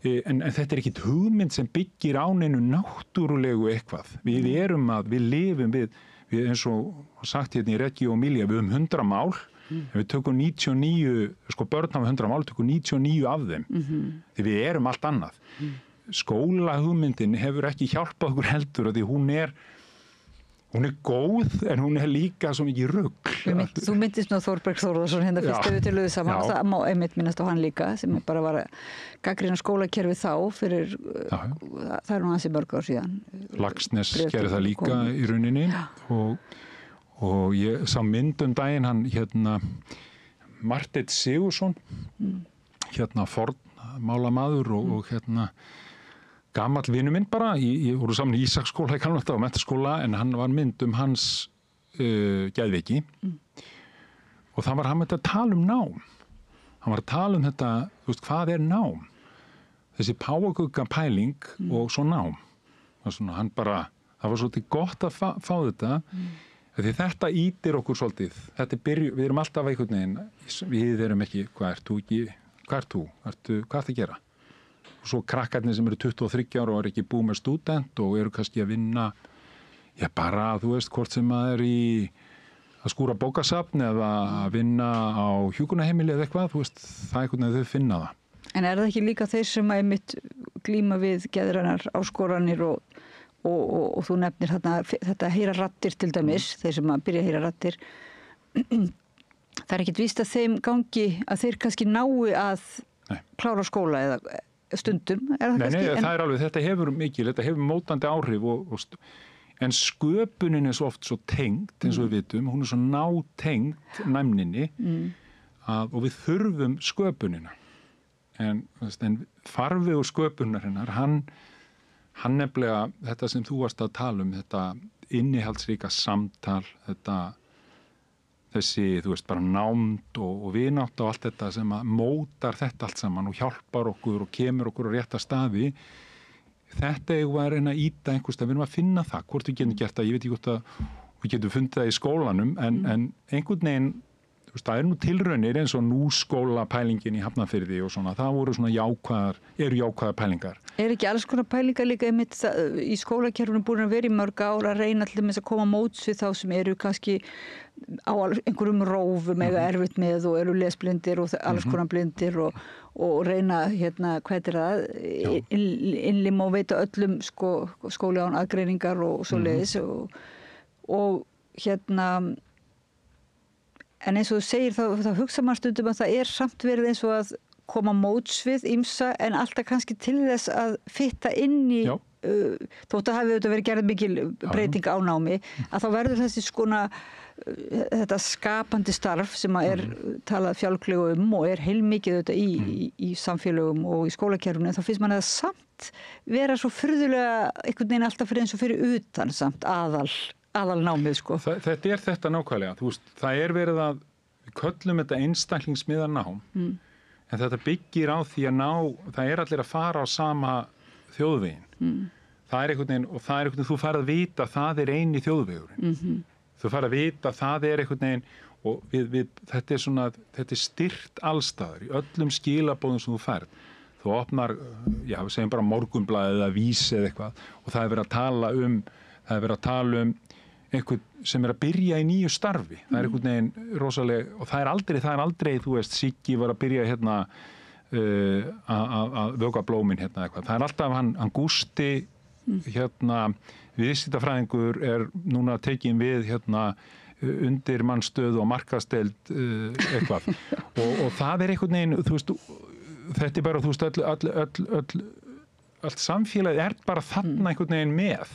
En þetta er ekkit hugmynd sem byggir á neinu náttúrulegu eitthvað. Við lifum við eins og sagt hérna í Reggio Emilia, við höfum 100 mál, en við tökum 99, börn hafa 100 mál, tökum 99 af þeim. Því við erum allt annað. Skólahugmyndin hefur ekki hjálpað okkur heldur, því hún er góð, en hún er líka svo mikið rugl. Þú myndist nú Þórberg Þórðarsson hérna fyrst ef við töluðum saman og það má einmitt minnast á hann líka sem bara var að gagnrýna skólakerfið þá fyrir, það er nú ansi mörg ár síðan. Laxness gerði það líka í rauninni og ég sá mynd daginn hann hérna Marteinn Sigurðsson hérna fornmálamaður og hérna gamall vinur minn bara, ég voru saman í Ísaksskóla í Kanada og menntaskóla en hann var mynd hans geðveiki og það var hann með að tala nám. Hann var að tala þetta, þú veist, hvað er nám? Þessi páfagauka pæling og svo nám. Það var svolítið gott að fá þetta því þetta ýtir okkur svolítið. Við erum alltaf einhvern veginn, við erum ekki, hvað ert þú? Hvað ert að gera? Og svo krakkarnir sem eru 23 ára og eru ekki búið með stúdent og eru kannski að vinna bara, þú veist, hvort sem að er að skúra bókasafn eða að vinna á hjúkrunarheimili eða eitthvað, þú veist, það er einhvern veginn þau finna það. En er það ekki líka þeir sem einmitt glíma við geðrænar áskoranir og þú nefnir þetta heyra raddir til dæmis, þeir sem að byrja að heyra raddir, það er ekkert víst að þeim gangi að þeir kannski nái að klára skóla eða stundum, er það kannski? Nei, það er alveg, þetta hefur mótandi áhrif en sköpunin er svo oft svo tengd, eins og við vitum, hún er svo nátengd næmninni og við þurfum sköpunina. En farvegur sköpunarinnar, hann nefnilega, þetta sem þú varst að tala þetta innihaldsríka samtal, þessi, þú veist, bara nánd og vinátt og allt þetta sem að mótar þetta allt saman og hjálpar okkur og kemur okkur á rétta staði, þetta eigum að reyna að íta einhverstað, við erum að finna það, hvort við getum gert það, ég veit ekki hvort að við getum fundið það í skólanum, en einhvern veginn, þú veist, það nú tilraunir eins og núskóla pælingin í Hafnarfirði og svona, það voru svona jákvæðar pælingar. Ekki alls konar pælingar líka einmitt í skólakerfinu búin að vera í mörg ár að reyna til þess að koma móts við þá sem eru kannski á einhverjum rófum eða erfitt með og eru lesblindir og alls konar blindir og reyna, hvað það, innlima og veita öllum skóli án aðgreiningar og svoleiðis og en eins og þú segir þá hugsa maður stundum að það samt verið eins og að koma móts við ýmsa en alltaf kannski til þess að fitta inn í þótt að hafi verið gerð mikil breyting á námi að þá verður þessi þetta skapandi starf sem að talað fjálglegu og heilmikið í samfélögum og í skólakerfinu en þá finnst mann að það samt vera svo furðulega einhvern veginn alltaf fyrir eins og fyrir utan samt aðalnámið Þetta þetta nákvæmlega, þú veist, það verið að við köllum þetta einstaklingsmiða nám en þetta byggir á því að það allir að fara á sama þjóðveginn það einhvern veginn og það einhvern veginn þú færð að vita að það eini þjóðvegurinn þú færð að vita að það einhvern veginn og þetta styrkt allstaðar í öllum skilabóðum sem þú færð þú opnar, við segjum bara Morgunblaðið eða Vísi eða eitthvað og það verið að tala um einhvern sem að byrja í nýju starfi. Það einhvern veginn rosalega, og það aldrei, þú veist, Siggi var að byrja að vöka blómin eitthvað. Það alltaf hann Gústi, viðskiptafræðingur núna tekin við undirmannsstöðu og markaðsdeild eitthvað. og það einhvern veginn, þú veist, þetta bara, þú veist, allt samfélagið bara þarna einhvern veginn með.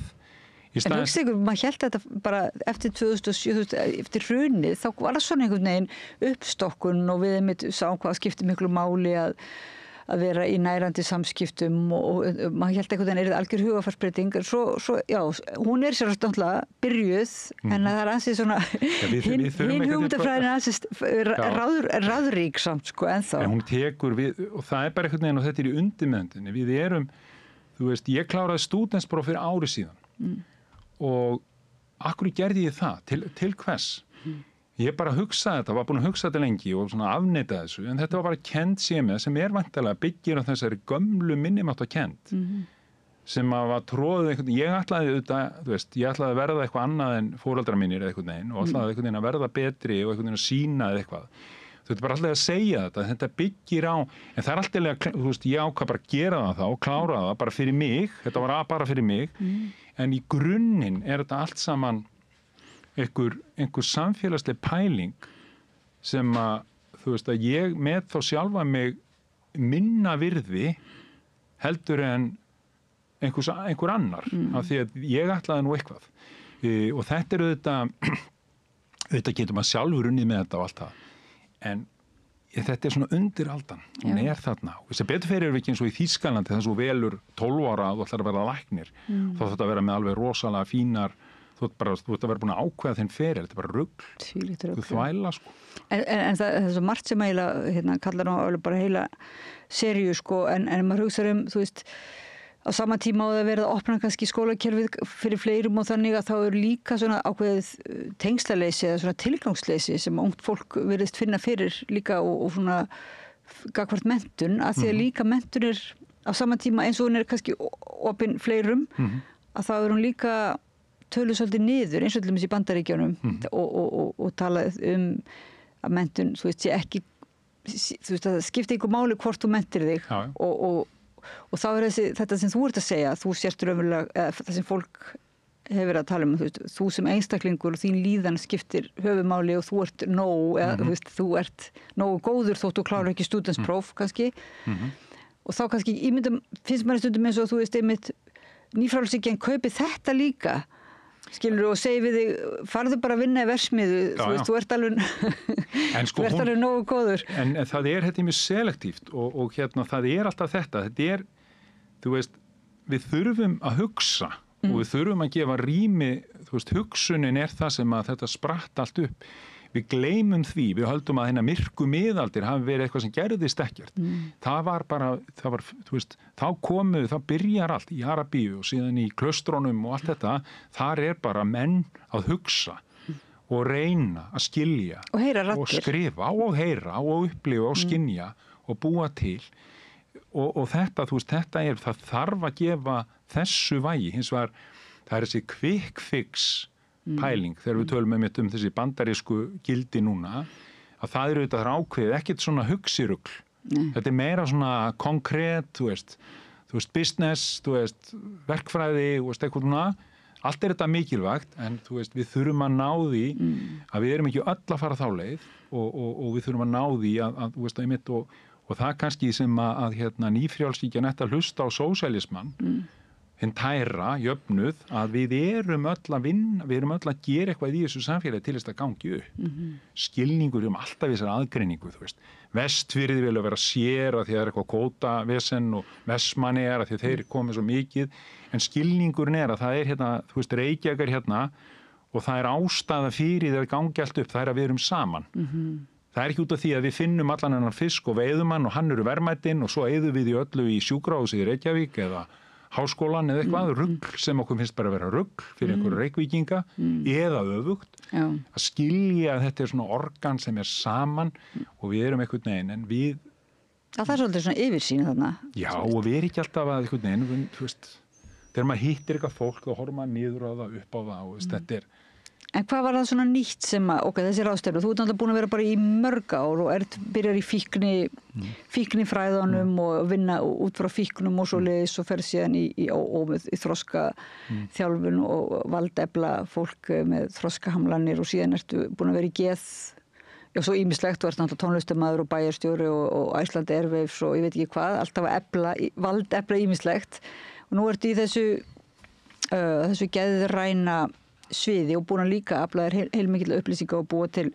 En hugsa ykkur, maður hélt þetta bara eftir 2007, eftir hrunið, þá var það svona einhvern veginn uppstokkun og við sáum hvað skipti miklu máli að vera í nærandi samskiptum og maður hélt einhvern veginn algjör hugafarsbreyting. Svo, hún sér náttúrulega byrjuð, en það ansið svona, hinn hugmyndafræðin ansið ráðrík samt, ennþá. En hún tekur við, og það bara einhvern veginn, og þetta í undirmeðundinni, við þú veist, ég kláraði stúdentspróf fyrir ári síðan. Og akkur gerði ég það til hvers ég bara hugsaði þetta, var búin að hugsa þetta lengi og svona afneita þessu, en þetta var bara kennd sem væntanlega byggir á þessari gömlu minnimáttakennd sem að var tróðið einhvern veginn, ég ætlaði auðvitað, þú veist, ég ætlaði að verða eitthvað annað en foreldrar mínir eða einhvern veginn og ætlaði einhvern veginn að verða betri og einhvern veginn að sína eða eitthvað. Þú veit bara alltaf að segja þetta byggir á, en það alltaf, þú veist, ég ákvað bara að gera það þá og klára það bara fyrir mig, þetta var bara fyrir mig, en í grunninn þetta allt saman einhver samfélagsleg pæling sem að, þú veist, að ég með þá sjálfa mig minna virði heldur en einhver annar, af því að ég ætlaði nú eitthvað. Og þetta auðvitað getur maður sjálfur unnið með þetta og allt það. En þetta svona undir aldan, hún þarna og þess að betur fyrir við ekki eins og í Þýskalandi þess að þú velur 12 ára og þú ætlar að vera læknir þá þetta að vera með alveg rosalega fínar þú ert að vera búin að ákveða þinn feril þetta bara rugl, þú þvæla En það er svo margt sem eiginlega kallar nú bara heila seríu en maður hugsa þú veist á sama tíma á það verið að opna kannski skólakerfið fyrir fleirum og þannig að þá líka svona ákveðið tengslaleysi eða svona tilgangsleysi sem ungt fólk virðist finna fyrir líka og svona gagnvart menntun að því að líka menntun á sama tíma eins og hún kannski opin fleirum að þá hún líka töluð svolítið niður eins og til dæmis í Bandaríkjunum og talað að menntun, þú veist, ekki þú veist, það skipti einhver máli hvort þú mentir þig og þá þetta sem þú ert að segja, þú sért raunverulega, það sem fólk hefur verið að tala þú sem einstaklingur og þín líðan skiptir höfumáli og þú ert þú ert nógu góður þótt þú klárar ekki stúdentspróf kannski og þá kannski finnst maður stundum eins og þú veist einmitt nýfrálshyggjan kaupi þetta líka skilur og segi við þig, farðu bara að vinna í versmiðu, þú veist, þú ert alveg nógu góður. En það þetta mjög selektíft og það alltaf þetta þú veist, við þurfum að hugsa og við þurfum að gefa rými, hugsunin það sem að þetta spratt allt upp. Við gleymum því, við höldum að hérna myrku miðaldir hafi verið eitthvað sem gerðist ekkert. Það var bara, þá byrjar allt í Arabíu og síðan í klaustrónum og allt þetta, þar bara menn að hugsa og reyna að skilja og heyra raddir og skrifa og heyra og upplifa og skynja og búa til og þetta, það þarf að gefa þessu vægi, hins vegar það þessi quick fix pæling, þegar við tölum þessi bandarísku gildi núna, að það auðvitað ákveðið, ekkert svona hugsirugl. Þetta meira svona konkrét, þú veist, business, verkfræði, eitthvað svona. Allt þetta mikilvægt, en við þurfum að ná því að við erum ekki öll að fara þá leið og við þurfum að ná því og það kannski sem að nýfrjálshyggjan ætti að hlusta á sósíalismann, hinn tæra, jöfnuð, að við erum öll að vinna, við erum öll að gera eitthvað í þessu samfélagi til þess að gangi upp. Skilningur alltaf þessar aðgreiningu, Vestfirði vilja vera sér að því að það eitthvað kvótavesen og Vestmanni að því að þeir komið svo mikið, en skilningurinn að það hérna, Reykjavík og það ástæða fyrir þegar gangi allt upp, það að við erum saman. Það ekki út af því að við finnum allan hennar fisk og veiðum hann og hann eru verðmætin og svo eyðum við í öllu í sjúkrahúsi í Reykjavík eða háskólan eða eitthvað, rugl sem okkur finnst bara að vera rugl fyrir einhverju Reykvíkinga eða öfugt, að skilja að þetta svona organ sem saman og við erum einhvern veginn, en við það svolítið svona yfirsýn þarna. Já, og við erum ekki alltaf að einhvern veginn, þegar maður hittir eitthvað fólk þá horfum maður niður á það, upp á það og þetta En hvað var það svona nýtt sem að, þessi ráðstefnu, þú ert náttúrulega búin að vera bara í mörg ár og byrjar í fíknifræðunum og vinna út frá fíknum og svoleiðis og fer síðan í þroska þjálfun og valdefla fólk með þroskahamlanir og síðan ertu búin að vera í geð, svo ýmislegt, þú ert náttúrulega tónlistarmaður og bæjarstjóri og Iceland Airwaves og ég veit ekki hvað, alltaf að valdefla ýmislegt og nú ertu í þessu geðræna sviði og búin að líka afla þér heilmikil upplýsinga og búa til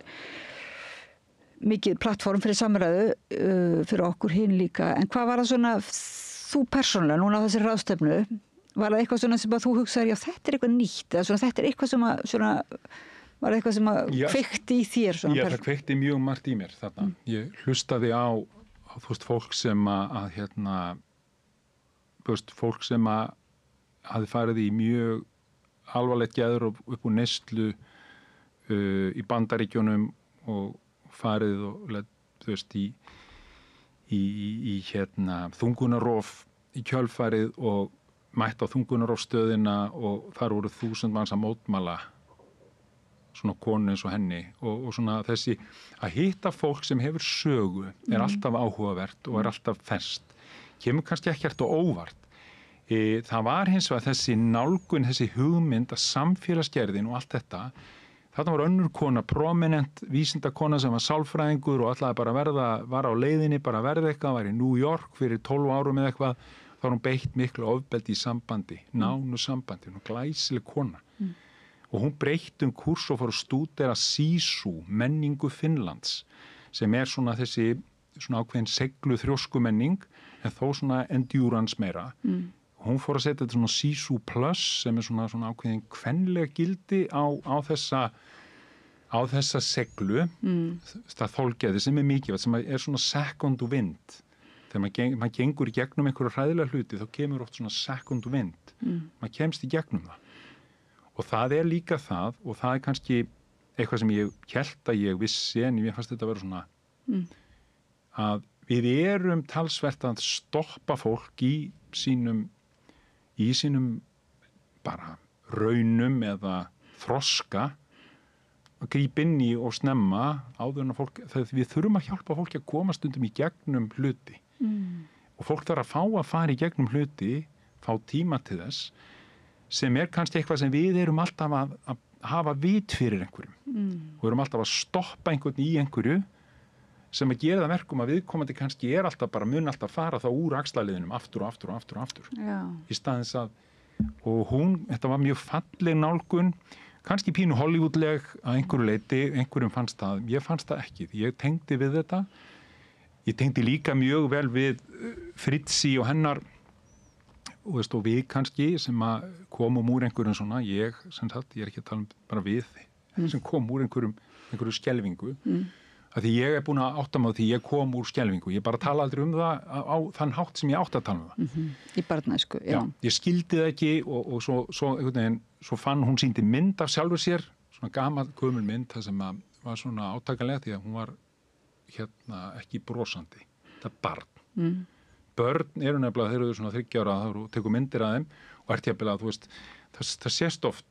mikið plattform fyrir samræðu fyrir okkur hinn líka. En hvað var það svona, þú persónulega, núna á þessari ráðstefnu, var það eitthvað svona sem að þú hugsaðir, já þetta eitthvað nýtt, eða svona þetta eitthvað sem að, svona, var það eitthvað sem að kveikti í þér? Svona, það kveikti mjög margt í mér þarna. Ég hlustaði á fólk sem fólk sem hafði farið í mjög alvarlegt geður upp úr neyslu í Bandaríkjunum og farið og í þungunarof í kjölfarið og mætt á þungunarofstöðina og þar voru 1000 manns að mótmæla svona konu eins og henni og svona þessi að hitta fólk sem hefur sögu alltaf áhugavert og alltaf fest, kemur kannski ekkert og óvart. Það var hins vegar þessi nálgun, þessi hugmynd að samfélagsgerðin og allt þetta, þarna var önnur kona, prominent vísindakona sem var sálfræðingur og ætlaði bara var á leiðinni bara að verða eitthvað, var í New York fyrir 12 árum eða eitthvað, þá var hún beitt miklu ofbeldi í sambandi, nánu sambandi, hún glæsileg kona. Og hún breytti kúrs og fór að stúdera Sisu, menningu Finnlands, sem svona þessi svona ákveðin seglu þrjóskumenning, en þó svona endurance meira. Hún fór að setja þetta svona Sisu Plus sem svona ákveðin kvenlega gildi á þessa seglu, það þolgeði sem mikið, sem svona second wind. Þegar maður gengur í gegnum einhverju hræðilega hluti, þá kemur oft svona second wind. Maður kemst í gegnum það. Og það líka það, og það kannski eitthvað sem ég hélt að ég vissi, en ég fannst þetta að vera svona, að við erum talsvert að stoppa fólk í sínum bara raunum eða þroska að grípa inn í og snemma áður en að fólk, við þurfum að hjálpa fólki að koma stundum í gegnum hluti og fólk þarf að fara í gegnum hluti, fá tíma til þess sem kannski eitthvað sem við erum alltaf að hafa vit fyrir einhverjum og erum alltaf að stoppa einhvern í einhverju sem að gera það verkum að viðkomandi kannski alltaf bara mun alltaf fara þá úr axlarliðinum aftur og aftur og aftur og aftur. Já. Í staðins að, og þetta var mjög falleg nálgun, kannski pínu Hollywoodleg að einhverju leiti, einhverjum fannst það, ég fannst það ekki, ég tengdi við þetta, ég tengdi líka mjög vel við Fritzi og hennar og við kannski sem að komum úr einhverjum svona, ég er ekki að tala bara við sem kom úr einhverju skelfingu, að því ég er búin að átta mig á því ég kom úr skelfingu, ég bara tala aldrei það á þann hátt sem ég átt að tala það. Í barnæsku, já. Ég skildi það ekki og svo einhvern veginn, svo fann hún sýndi mynd af sjálfur sér, svona gömul mynd, það sem var svona átakalega því að hún var ekki brosandi. Það er barn. Börn eru nefnilega, þeir eru svona 30 ára, þá tekur myndir að þeim og ert jafnvel að, þú veist, það sést oft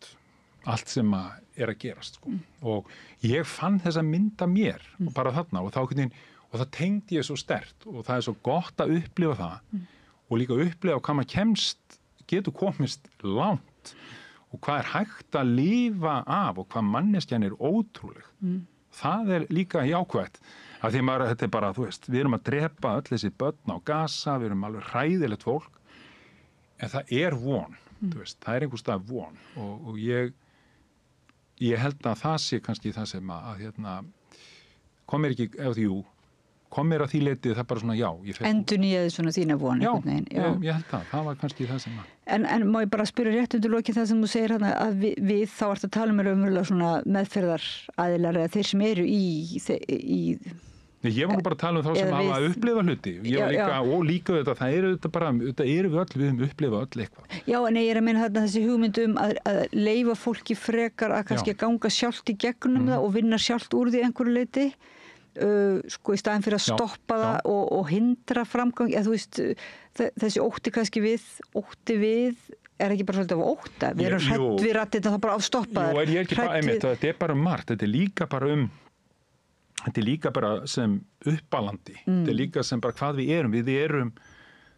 allt sem er að gerast, sko. Og ég fann þessa mynd af mér og bara þarna og það tengdi ég svo sterkt og það er svo gott að upplifa það og líka upplifa hvað maður getur komist langt og hvað er hægt að lifa af og hvað manneskjan er ótrúleg. Það er líka jákvætt. Af því þetta er bara, þú veist, við erum að drepa öll þessi börn á Gaza, við erum alveg hræðilegt fólk, en það er von, þú veist, það er einhvers stað von og ég held að það sé kannski það sem kom mér að því leitið það bara svona já. Endurnýjaði svona þína von. Já, ég held það var kannski það sem En má ég bara spyrja rétt undir lokin það sem þú segir að við þá ert að tala með raunverulega svona meðferðaraðilar eða þeir sem eru í Ég var nú bara að tala þá sem hafa upplifað hluti. Og líka þetta, það eru þetta bara, þetta eru við höfum upplifað öll eitthvað. Já, en ég er að meina þarna þessi hugmyndum að leyfa fólki frekar að kannski ganga sjálft í gegnum það og vinna sjálft úr því einhverju leyti. Sko í staðin fyrir að stoppa það og hindra framgang, eða þú veist, þessi ótti kannski við er ekki bara svolítið af ótta. Við erum hrædd við rættina það bara að stoppa það. Þetta er bara margt, þetta er líka bara sem uppalandi, þetta er líka sem bara hvað við erum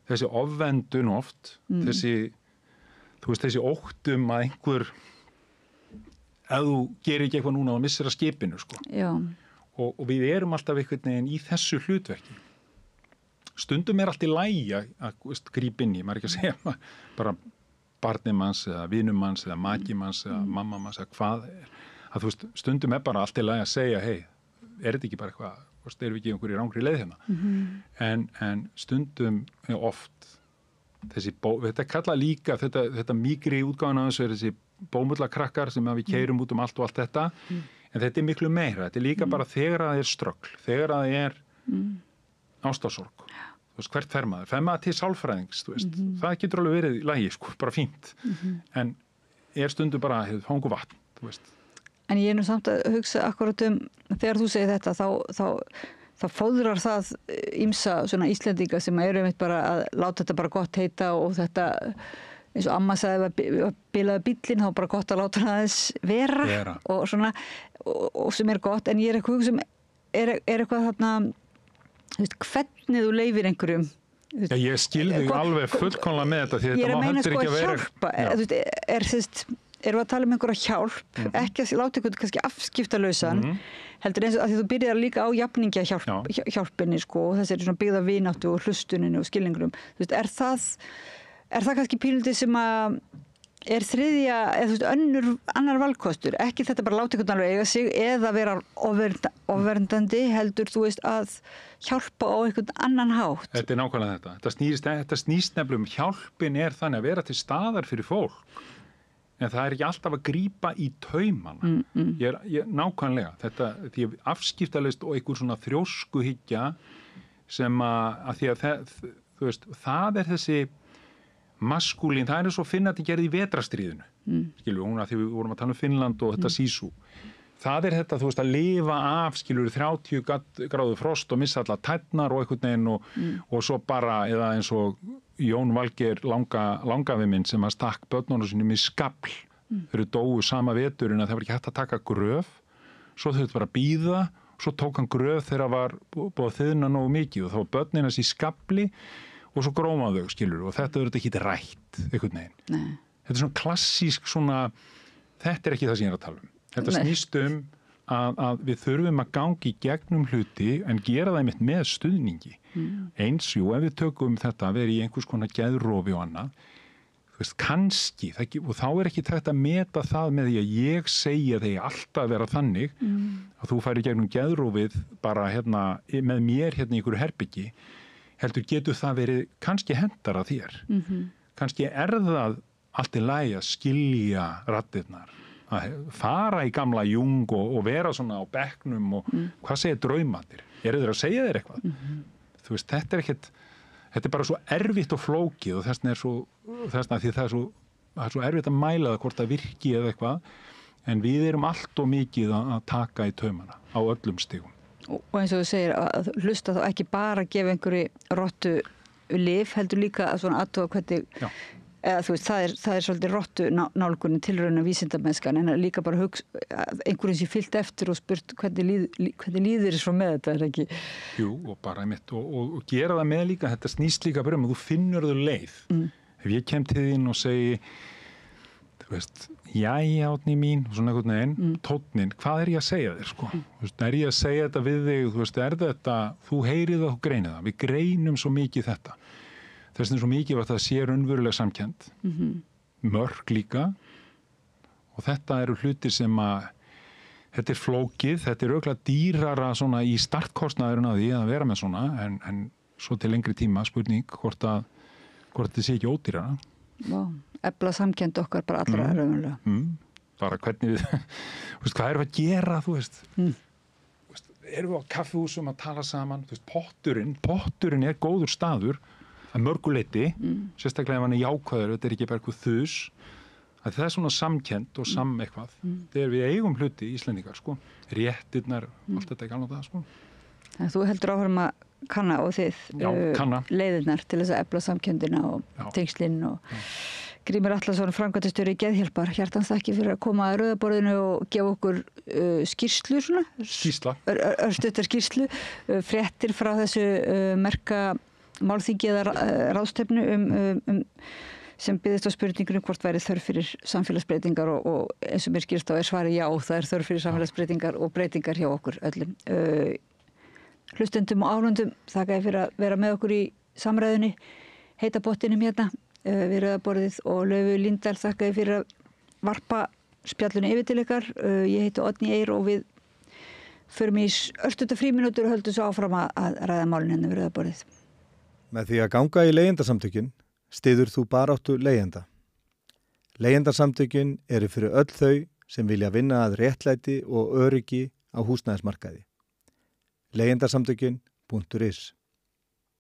þessi ofvendun oft, þessi óttum að einhver ef þú gerir ekki eitthvað núna og missir að skipinu, sko. Já. Og við erum alltaf einhvern veginn í þessu hlutverki. Stundum er allt í lagi að grípa inn í, maður ekki að segja bara barnið manns eða vinum manns eða maki manns eða mamma manns eða hvað að þú veist, stundum er bara allt í lagi að segja hei, er þetta ekki bara eitthvað, erum við ekki einhverju rangri leið hérna? En stundum oft þetta kalla líka, þetta mýgri útgáfan af þessu er þessi bómullakrakkar sem við keyrum út allt og allt þetta, en þetta er miklu meira, þetta er líka bara þegar það er ströggl, þegar það er ástarsorg, þú veist, hvert fer maður til sálfræðings, þú veist, það getur alveg verið í lagi, sko, bara fínt, en er stundum bara fangu vatn, þú veist. En ég er nú samt að hugsa akkurat þegar þú segir þetta, þá fóðrar það ýmsa svona Íslendinga sem eru einmitt bara að láta þetta bara gott heita og þetta, eins og amma sagði að bilaði bíllinn, þá bara gott að láta það aðeins vera. Og svona, og sem er gott, en ég er eitthvað sem er eitthvað þarna, þú veist, hvernig þú leyfir einhverjum. Já, ég skilði alveg fullkomlega með þetta, því þetta má heldur ekki að vera. Ég er að meina sko erum við að tala um einhverja hjálp, ekki að láta einhvern kannski afskiptalausan, heldur eins og að því þú byrjar líka á jafningjahjálpinni, sko, og þessi er svona byggða vináttu og hlustuninu og skilningurum. Þú veist, er það kannski pínlítið sem að er þriðja, eða þú veist, annar valkostur, ekki þetta bara láta einhvern alveg eiga sig eða vera ofverndandi, heldur, þú veist, að hjálpa á einhvern annan hátt. Þetta er nákvæmlega þetta. Þetta snýst nefnilega hjálpin er þannig að vera til staðar fyrir fólk. En það er ekki alltaf að grípa í taumana. Ég nákvæmlega. Því að afskiptalaust og einhver svona þrjóskuhyggja sem að því að þú veist, það er þessi maskúlín, það er svo Finnarnir gerði í vetrarstríðinu. Skilur, hún að því við vorum að tala um Finnland og þetta sísú. Það er þetta, þú veist, að lifa af, skilur, 30 gráðu frost og missa alla tærnar og einhvern veginn og svo bara, eða eins og Jón Valgeir langafi minn sem að stakk börnunum sinni með skafl. Þeir eru dóu sama veturinn að það var ekki hægt að taka gröf, svo þau bara bíða, svo tók hann gröf þegar var búið að þiðna nógu mikið og þá var börnin hans í skafli og svo grómaðu þau, skilur, og þetta verður ekki rætt, einhvern veginn. Nei. Þetta er svona klassísk svona, þetta er ekki það sem ég er að tala um. Þetta snýst að við þurfum að ganga í gegnum hluti en gera það einmitt með stuðningi. Eins, ef við tökum þetta að vera í einhvers konar geðrofi og annað, þú veist, kannski, og þá er ekki þetta að meta það með því að ég segja þegar alltaf vera þannig að þú færi gegnum geðrofið bara með mér í einhverju herbyggi, heldur getur það verið kannski hendara þér. kannski það allt í lagi að skilja raddirnar, að fara í gamla Jung og vera svona á bekknum og hvað segir draumarnir? Þeir að segja þér eitthvað? Þú veist, þetta bara svo erfitt og flókið og þessna því það er svo erfitt að mæla það hvort það virki eða eitthvað, en við erum allt og mikið að taka í taumana á öllum stigum. Og eins og þú segir að hlusta þá ekki bara að gefa einhverju rottu lyf, heldur líka að svona athuga hvernig, eða þú veist, það er svolítið rottu nálgunin tilrauna vísindamennskan, en líka bara einhverjum sem fyllt eftir og spurt hvernig líður svo með þetta, er ekki? Jú, og bara einmitt, og gera það með líka, þetta snýst líka bara þú finnur þau leið. Ef ég kem til þín og segi, þú veist, jæja Árný mín, og svona einhvern veginn, tónninn, hvað ég að segja þér, sko? Þú veist, ég að segja þetta við þig, þú veist, þetta, þú heyrið það, þú greinið það, við greinum svo mikið þetta. Þess vegna er svo mikið að það sé raunveruleg samkennd, mörk líka, og þetta eru hlutir sem þetta er flókið, þetta er örugglega dýrara svona í startkostnaðurinn að því að vera með svona, en svo til lengri tíma spurning hvort þetta sé ekki ódýrara. Vá, efla samkennd okkar bara allra raunverulega. Bara hvernig við, þú veist, hvað erum við að gera, þú veist? Erum við á kaffihúsum að tala saman, þú veist, potturinn er góður staður, að mörguleiti, sérstaklega ef hann er jákvæður, þetta er ekki bara eitthvað þus, að það er svona samkennd og eitthvað. Þegar við eigum hluti Íslendingar, sko, réttirnar, allt þetta ekki alveg það, sko. En þú heldur áfram að kanna og þið leiðirnar til þess að efla samkenndina og tengslinn og Grímur Atlason, framkvæmdastjóri Geðhjálpar, hjartans þakki fyrir að koma að Rauðaborðinu og gefa okkur skýrslu svona. Örstuttar skýrslu, fréttir frá þessu merka málþingi eða ráðstefnu sem byggðist á spurningunum hvort væri þörf fyrir samfélagsbreytingar og eins og mér skilst á svari já, það er þörf fyrir samfélagsbreytingar og breytingar hjá okkur öllum. Hlustendum og áhorfendum, þakka ég fyrir að vera með okkur í samræðunni, heita pottinum hérna við Rauðaborðið og Laufu Líndal, þakka ég fyrir að varpa spjallunni yfir til ykkar. Ég heiti Oddný Eir og við förum í örstutta frímínútur og höldum svo áfram að ræða málin hérna við Rauðaborðið. Með því að ganga í leigjendasamtökin styður þú baráttu leigjenda. Leigjendasamtökin eru fyrir öll þau sem vilja vinna að réttlæti og öryggi á húsnæðismarkaði. Leigjendasamtökin.is